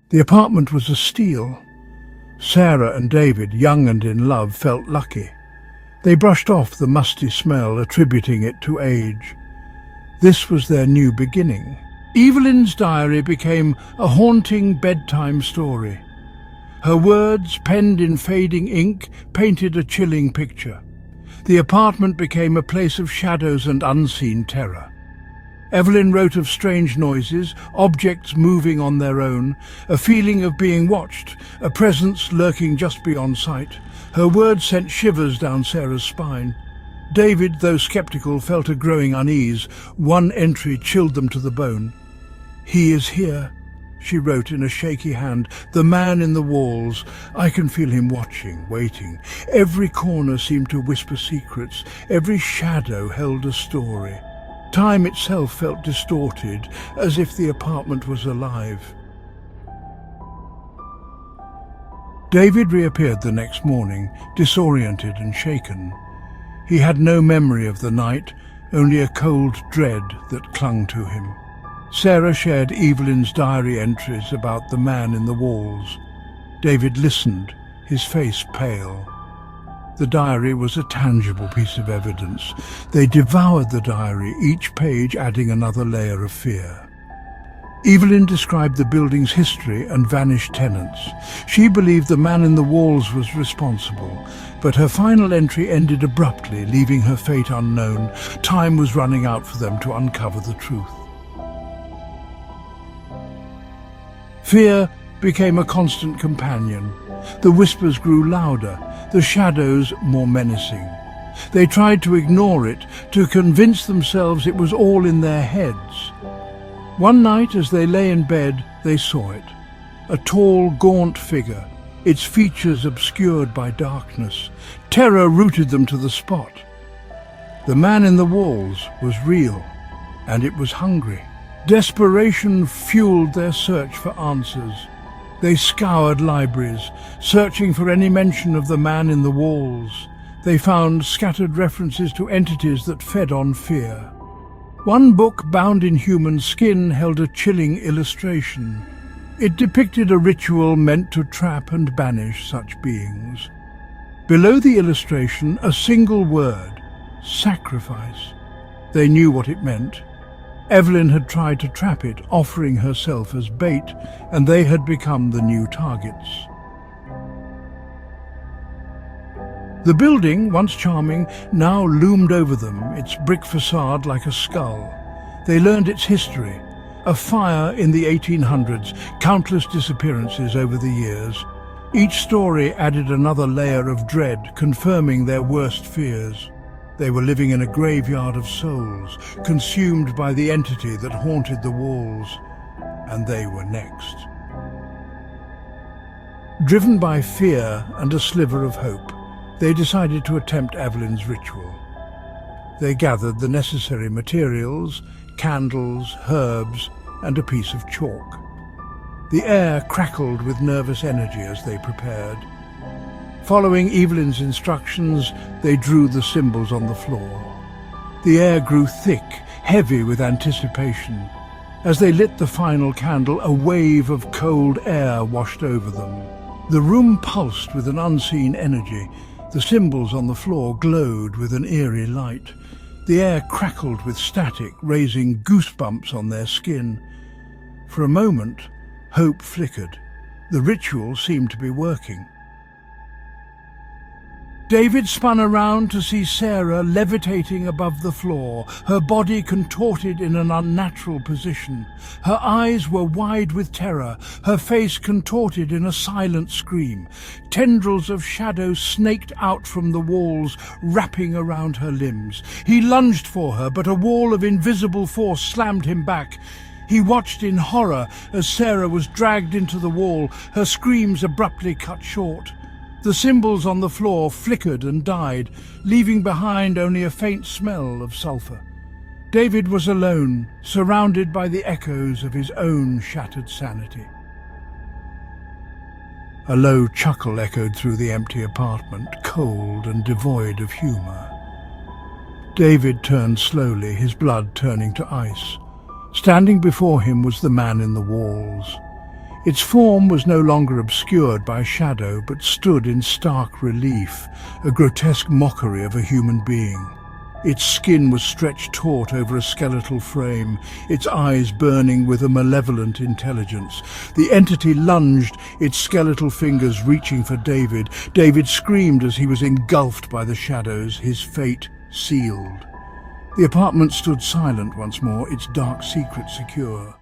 The apartment was a steal. Sarah and David, young and in love, felt lucky. They brushed off the musty smell, attributing it to age. This was their new beginning. Evelyn's diary became a haunting bedtime story. Her words, penned in fading ink, painted a chilling picture. The apartment became a place of shadows and unseen terror. Evelyn wrote of strange noises, objects moving on their own, a feeling of being watched, a presence lurking just beyond sight. Her words sent shivers down Sarah's spine. David, though skeptical, felt a growing unease. One entry chilled them to the bone. "He is here," she wrote in a shaky hand. "The man in the walls. I can feel him watching, waiting. Every corner seemed to whisper secrets. Every shadow held a story. Time itself felt distorted, as if the apartment was alive." David reappeared the next morning, disoriented and shaken. He had no memory of the night, only a cold dread that clung to him. Sarah shared Evelyn's diary entries about the man in the walls. David listened, his face pale. The diary was a tangible piece of evidence. They devoured the diary, each page adding another layer of fear. Evelyn described the building's history and vanished tenants. She believed the man in the walls was responsible, but her final entry ended abruptly, leaving her fate unknown. Time was running out for them to uncover the truth. Fear became a constant companion. The whispers grew louder, the shadows more menacing. They tried to ignore it, to convince themselves it was all in their heads. One night, as they lay in bed, they saw it. A tall, gaunt figure, its features obscured by darkness. Terror rooted them to the spot. The man in the walls was real, and it was hungry. Desperation fueled their search for answers. They scoured libraries, searching for any mention of the man in the walls. They found scattered references to entities that fed on fear. One book, bound in human skin, held a chilling illustration. It depicted a ritual meant to trap and banish such beings. Below the illustration, a single word: sacrifice. They knew what it meant. Evelyn had tried to trap it, offering herself as bait, and they had become the new targets. The building, once charming, now loomed over them, its brick facade like a skull. They learned its history: a fire in the 1800s, countless disappearances over the years. Each story added another layer of dread, confirming their worst fears. They were living in a graveyard of souls, consumed by the entity that haunted the walls, and they were next. Driven by fear and a sliver of hope, they decided to attempt Evelyn's ritual. They gathered the necessary materials: candles, herbs, and a piece of chalk. The air crackled with nervous energy as they prepared. Following Evelyn's instructions, they drew the symbols on the floor. The air grew thick, heavy with anticipation. As they lit the final candle, a wave of cold air washed over them. The room pulsed with an unseen energy. The symbols on the floor glowed with an eerie light. The air crackled with static, raising goosebumps on their skin. For a moment, hope flickered. The ritual seemed to be working. David spun around to see Sarah levitating above the floor, her body contorted in an unnatural position. Her eyes were wide with terror, her face contorted in a silent scream. Tendrils of shadow snaked out from the walls, wrapping around her limbs. He lunged for her, but a wall of invisible force slammed him back. He watched in horror as Sarah was dragged into the wall, her screams abruptly cut short. The symbols on the floor flickered and died, leaving behind only a faint smell of sulphur. David was alone, surrounded by the echoes of his own shattered sanity. A low chuckle echoed through the empty apartment, cold and devoid of humour. David turned slowly, his blood turning to ice. Standing before him was the man in the walls. Its form was no longer obscured by shadow, but stood in stark relief, a grotesque mockery of a human being. Its skin was stretched taut over a skeletal frame, its eyes burning with a malevolent intelligence. The entity lunged, its skeletal fingers reaching for David. David screamed as he was engulfed by the shadows, his fate sealed. The apartment stood silent once more, its dark secret secure.